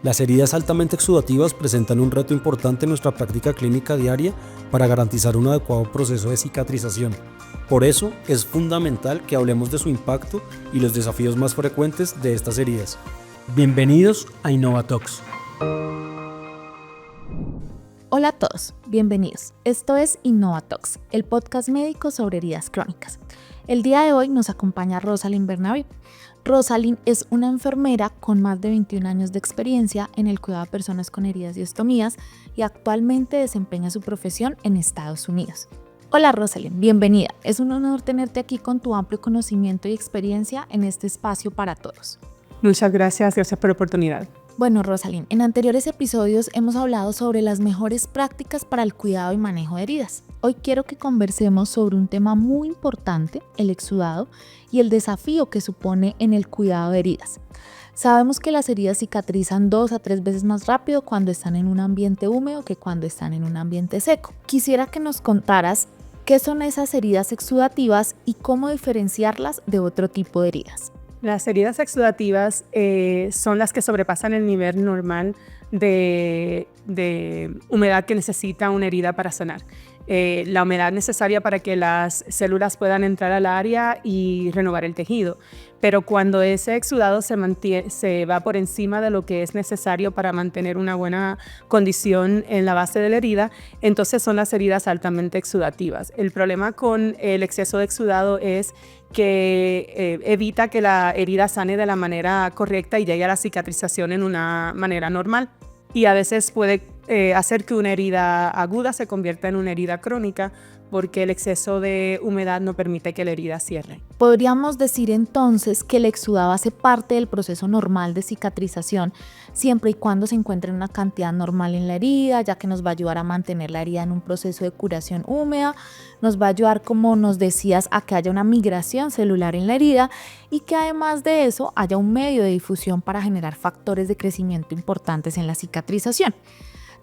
Las heridas altamente exudativas presentan un reto importante en nuestra práctica clínica diaria para garantizar un adecuado proceso de cicatrización. Por eso es fundamental que hablemos de su impacto y los desafíos más frecuentes de estas heridas. Bienvenidos a InnovaTalks. Hola a todos, bienvenidos. Esto es InnovaTalks, el podcast médico sobre heridas crónicas. El día de hoy nos acompaña Rosalind Bernabé. Rosalind es una enfermera con más de 21 años de experiencia en el cuidado de personas con heridas y ostomías y actualmente desempeña su profesión en Estados Unidos. Hola Rosalind, bienvenida. Es un honor tenerte aquí con tu amplio conocimiento y experiencia en este espacio para todos. Muchas gracias por la oportunidad. Bueno, Rosalind, en anteriores episodios hemos hablado sobre las mejores prácticas para el cuidado y manejo de heridas. Hoy quiero que conversemos sobre un tema muy importante, el exudado, y el desafío que supone en el cuidado de heridas. Sabemos que las heridas cicatrizan 2 a 3 veces más rápido cuando están en un ambiente húmedo que cuando están en un ambiente seco. Quisiera que nos contaras qué son esas heridas exudativas y cómo diferenciarlas de otro tipo de heridas. Las heridas exudativas son las que sobrepasan el nivel normal de humedad que necesita una herida para sanar. La humedad necesaria para que las células puedan entrar al área y renovar el tejido. Pero cuando ese exudado se va por encima de lo que es necesario para mantener una buena condición en la base de la herida, entonces son las heridas altamente exudativas. El problema con el exceso de exudado es que evita que la herida sane de la manera correcta y llegue a la cicatrización en una manera normal. Y a veces puede hacer que una herida aguda se convierta en una herida crónica porque el exceso de humedad no permite que la herida cierre. Podríamos decir entonces que el exudado hace parte del proceso normal de cicatrización siempre y cuando se encuentre en una cantidad normal en la herida, ya que nos va a ayudar a mantener la herida en un proceso de curación húmeda, nos va a ayudar, como nos decías, a que haya una migración celular en la herida y que además de eso haya un medio de difusión para generar factores de crecimiento importantes en la cicatrización.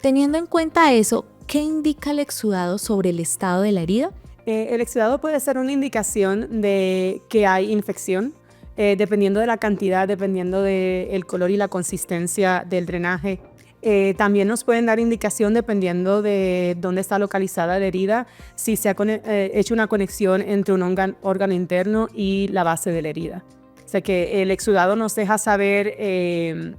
Teniendo en cuenta eso, ¿qué indica el exudado sobre el estado de la herida? El exudado puede ser una indicación de que hay infección, dependiendo de la cantidad, dependiendo del color y la consistencia del drenaje. También nos pueden dar indicación dependiendo de dónde está localizada la herida, si se ha hecho una conexión entre un órgano interno y la base de la herida. O sea que el exudado nos deja saber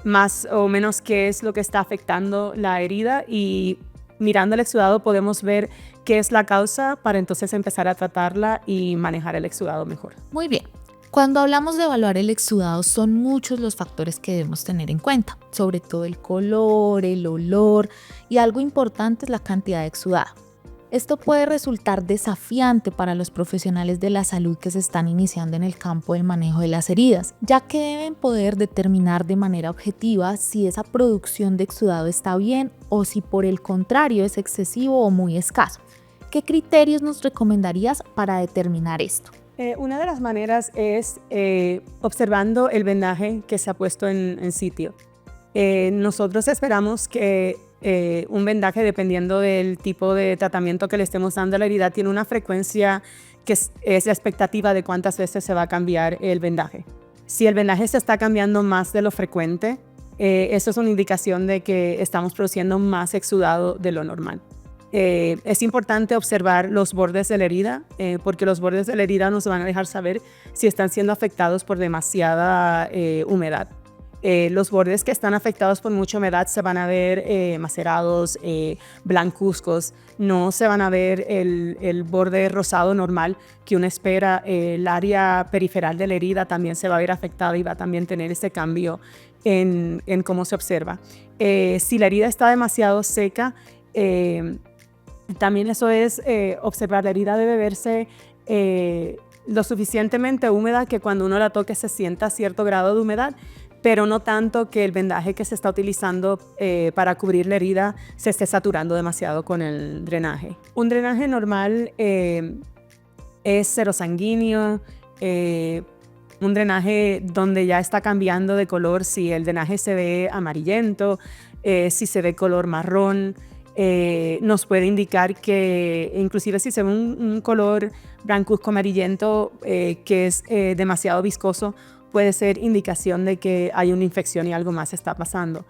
más o menos qué es lo que está afectando la herida y mirando el exudado podemos ver qué es la causa para entonces empezar a tratarla y manejar el exudado mejor. Muy bien. Cuando hablamos de evaluar el exudado son muchos los factores que debemos tener en cuenta, sobre todo el color, el olor y algo importante es la cantidad de exudado. Esto puede resultar desafiante para los profesionales de la salud que se están iniciando en el campo del manejo de las heridas, ya que deben poder determinar de manera objetiva si esa producción de exudado está bien o si por el contrario es excesivo o muy escaso. ¿Qué criterios nos recomendarías para determinar esto? Una de las maneras es observando el vendaje que se ha puesto en sitio. Nosotros esperamos que un vendaje, dependiendo del tipo de tratamiento que le estemos dando a la herida, tiene una frecuencia que es la expectativa de cuántas veces se va a cambiar el vendaje. Si el vendaje se está cambiando más de lo frecuente, eso es una indicación de que estamos produciendo más exudado de lo normal. Es importante observar los bordes de la herida, porque los bordes de la herida nos van a dejar saber si están siendo afectados por demasiada humedad. Los bordes que están afectados por mucha humedad se van a ver macerados, blancuzcos, no se van a ver el borde rosado normal que uno espera. El área periferal de la herida también se va a ver afectada y va a también tener ese cambio en cómo se observa. Si la herida está demasiado seca, también eso es observar. La herida debe verse lo suficientemente húmeda que cuando uno la toque se sienta cierto grado de humedad, pero no tanto que el vendaje que se está utilizando para cubrir la herida se esté saturando demasiado con el drenaje. Un drenaje normal es serosanguíneo, un drenaje donde ya está cambiando de color, si el drenaje se ve amarillento, si se ve color marrón, nos puede indicar que inclusive si se ve un color blancuzco amarillento que es demasiado viscoso, puede ser indicación de que hay una infección y algo más está pasando.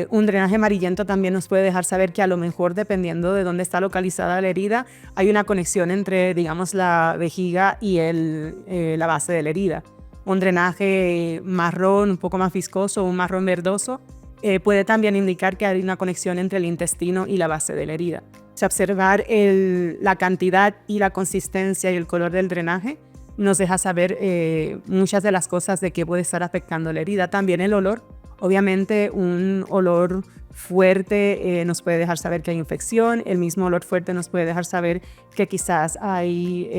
Un drenaje amarillento también nos puede dejar saber que a lo mejor, dependiendo de dónde está localizada la herida, hay una conexión entre, digamos, la vejiga y la base de la herida. Un drenaje marrón, un poco más viscoso, un marrón verdoso, puede también indicar que hay una conexión entre el intestino y la base de la herida. O sea, observar la cantidad y la consistencia y el color del drenaje nos deja saber muchas de las cosas de qué puede estar afectando la herida. También el olor. Obviamente un olor fuerte nos puede dejar saber que hay infección. El mismo olor fuerte nos puede dejar saber que quizás hay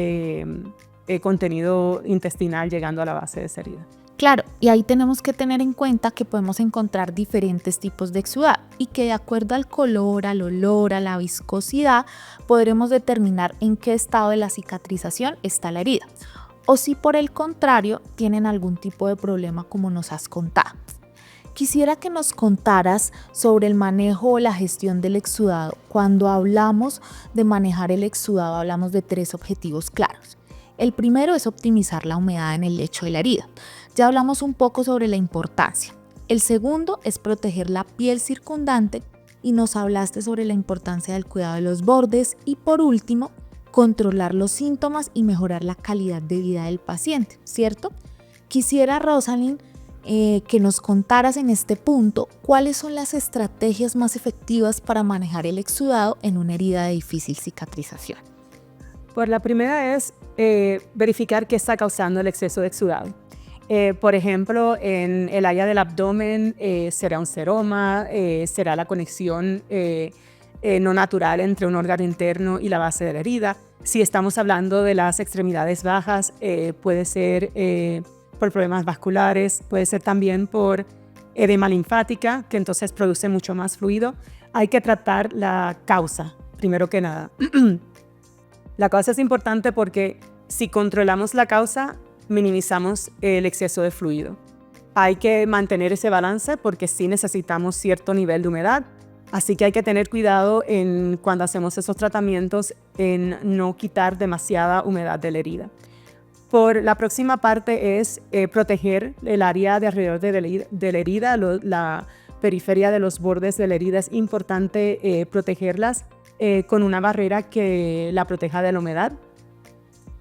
contenido intestinal llegando a la base de esa herida. Claro, y ahí tenemos que tener en cuenta que podemos encontrar diferentes tipos de exudado y que de acuerdo al color, al olor, a la viscosidad, podremos determinar en qué estado de la cicatrización está la herida o si por el contrario tienen algún tipo de problema como nos has contado. Quisiera que nos contaras sobre el manejo o la gestión del exudado. Cuando hablamos de manejar el exudado, hablamos de 3 objetivos claros. El primero es optimizar la humedad en el lecho de la herida. Ya hablamos un poco sobre la importancia. El segundo es proteger la piel circundante y nos hablaste sobre la importancia del cuidado de los bordes. Y por último, controlar los síntomas y mejorar la calidad de vida del paciente, ¿cierto? Quisiera, Rosalind, que nos contaras en este punto cuáles son las estrategias más efectivas para manejar el exudado en una herida de difícil cicatrización. Pues la primera es verificar qué está causando el exceso de exudado. Por ejemplo, en el área del abdomen será un seroma, será la conexión no natural entre un órgano interno y la base de la herida. Si estamos hablando de las extremidades bajas, puede ser por problemas vasculares, puede ser también por edema linfática, que entonces produce mucho más fluido. Hay que tratar la causa, primero que nada. La causa es importante porque si controlamos la causa, minimizamos el exceso de fluido. Hay que mantener ese balance porque sí necesitamos cierto nivel de humedad, así que hay que tener cuidado cuando hacemos esos tratamientos en no quitar demasiada humedad de la herida. Por la próxima parte es proteger el área de alrededor de la herida, la periferia de los bordes de la herida. Es importante protegerlas con una barrera que la proteja de la humedad.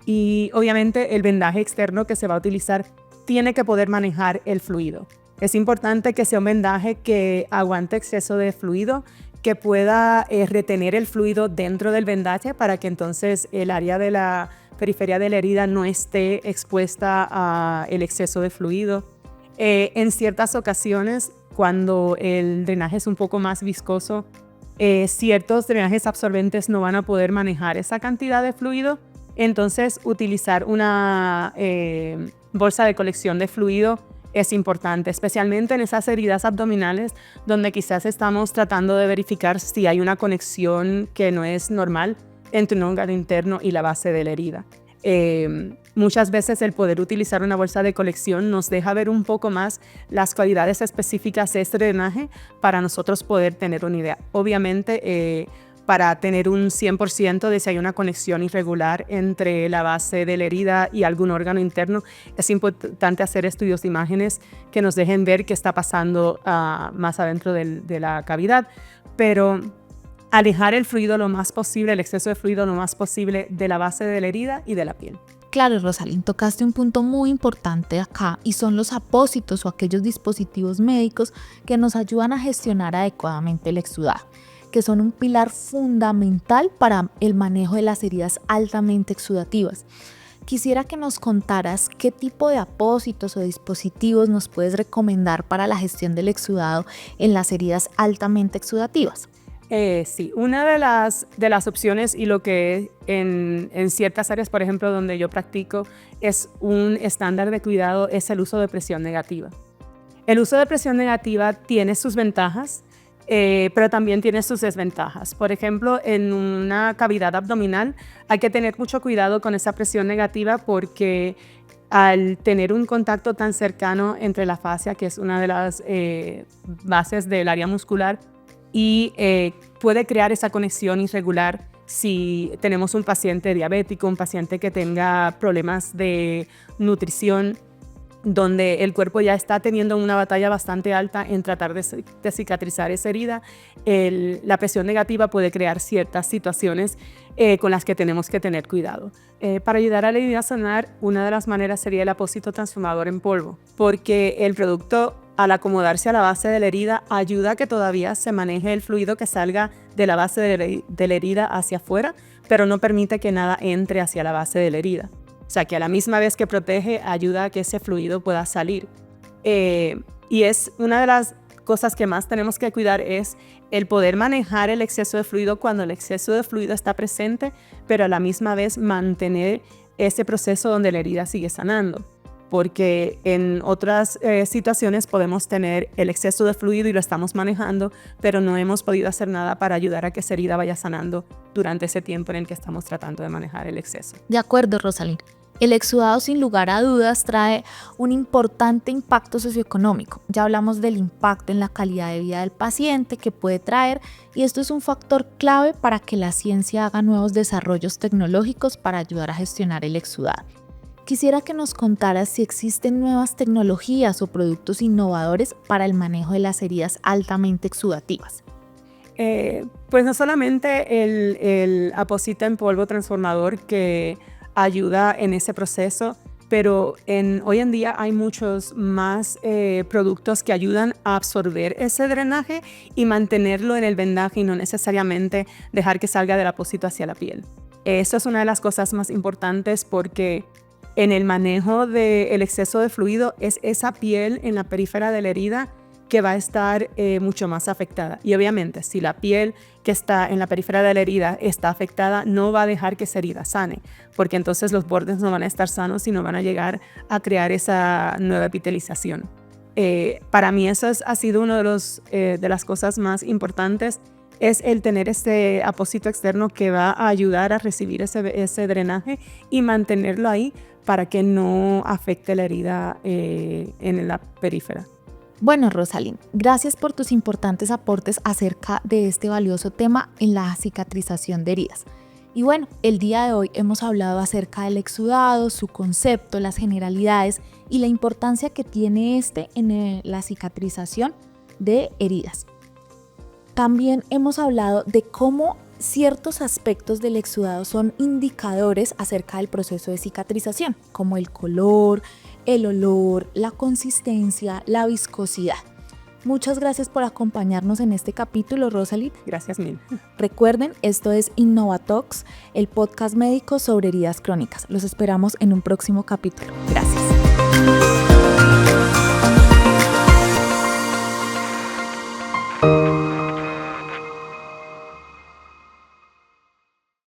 Y obviamente el vendaje externo que se va a utilizar tiene que poder manejar el fluido. Es importante que sea un vendaje que aguante exceso de fluido, que pueda retener el fluido dentro del vendaje para que entonces el área de la periferia de la herida no esté expuesta al exceso de fluido. En ciertas ocasiones, cuando el drenaje es un poco más viscoso, ciertos drenajes absorbentes no van a poder manejar esa cantidad de fluido. Entonces, utilizar una bolsa de colección de fluido es importante, especialmente en esas heridas abdominales donde quizás estamos tratando de verificar si hay una conexión que no es normal entre un órgano interno y la base de la herida. Muchas veces el poder utilizar una bolsa de colección nos deja ver un poco más las cualidades específicas de este drenaje para nosotros poder tener una idea. Obviamente, para tener un 100% de si hay una conexión irregular entre la base de la herida y algún órgano interno, es importante hacer estudios de imágenes que nos dejen ver qué está pasando más adentro de la cavidad, pero alejar el fluido lo más posible, el exceso de fluido lo más posible de la base de la herida y de la piel. Claro, Rosalind, tocaste un punto muy importante acá y son los apósitos o aquellos dispositivos médicos que nos ayudan a gestionar adecuadamente el exudado, que son un pilar fundamental para el manejo de las heridas altamente exudativas. Quisiera que nos contaras qué tipo de apósitos o dispositivos nos puedes recomendar para la gestión del exudado en las heridas altamente exudativas. Sí, una de las opciones y lo que en ciertas áreas, por ejemplo, donde yo practico, es un estándar de cuidado, es el uso de presión negativa. El uso de presión negativa tiene sus ventajas, pero también tiene sus desventajas. Por ejemplo, en una cavidad abdominal hay que tener mucho cuidado con esa presión negativa porque al tener un contacto tan cercano entre la fascia, que es una de las bases del área muscular, y puede crear esa conexión irregular si tenemos un paciente diabético, un paciente que tenga problemas de nutrición. donde el cuerpo ya está teniendo una batalla bastante alta en tratar de cicatrizar esa herida, la presión negativa puede crear ciertas situaciones con las que tenemos que tener cuidado. Para ayudar a la herida a sanar, una de las maneras sería el apósito transformador en polvo, porque el producto, al acomodarse a la base de la herida, ayuda a que todavía se maneje el fluido que salga de la base de la herida hacia afuera, pero no permite que nada entre hacia la base de la herida. O sea, que a la misma vez que protege, ayuda a que ese fluido pueda salir. Y es una de las cosas que más tenemos que cuidar, es el poder manejar el exceso de fluido cuando el exceso de fluido está presente, pero a la misma vez mantener ese proceso donde la herida sigue sanando. Porque en otras situaciones podemos tener el exceso de fluido y lo estamos manejando, pero no hemos podido hacer nada para ayudar a que esa herida vaya sanando durante ese tiempo en el que estamos tratando de manejar el exceso. De acuerdo, Rosalind. El exudado, sin lugar a dudas, trae un importante impacto socioeconómico. Ya hablamos del impacto en la calidad de vida del paciente que puede traer, y esto es un factor clave para que la ciencia haga nuevos desarrollos tecnológicos para ayudar a gestionar el exudado. Quisiera que nos contaras si existen nuevas tecnologías o productos innovadores para el manejo de las heridas altamente exudativas. Pues no solamente el apósito en polvo transformador que ayuda en ese proceso, pero hoy en día hay muchos más productos que ayudan a absorber ese drenaje y mantenerlo en el vendaje y no necesariamente dejar que salga del apósito hacia la piel. Eso es una de las cosas más importantes, porque en el manejo del exceso de fluido es esa piel en la periferia de la herida que va a estar mucho más afectada. Y obviamente, si la piel que está en la periferia de la herida está afectada, no va a dejar que esa herida sane, porque entonces los bordes no van a estar sanos y no van a llegar a crear esa nueva epitelización. Para mí eso ha sido uno de las cosas más importantes, es el tener este apósito externo que va a ayudar a recibir ese drenaje y mantenerlo ahí para que no afecte la herida en la periferia. Bueno, Rosalind, gracias por tus importantes aportes acerca de este valioso tema en la cicatrización de heridas. Y bueno, el día de hoy hemos hablado acerca del exudado, su concepto, las generalidades y la importancia que tiene en la cicatrización de heridas. También hemos hablado de cómo ciertos aspectos del exudado son indicadores acerca del proceso de cicatrización, como el color, el olor, la consistencia, la viscosidad. Muchas gracias por acompañarnos en este capítulo, Rosalind. Gracias mil. Recuerden, esto es InnovaTalks, el podcast médico sobre heridas crónicas. Los esperamos en un próximo capítulo. Gracias.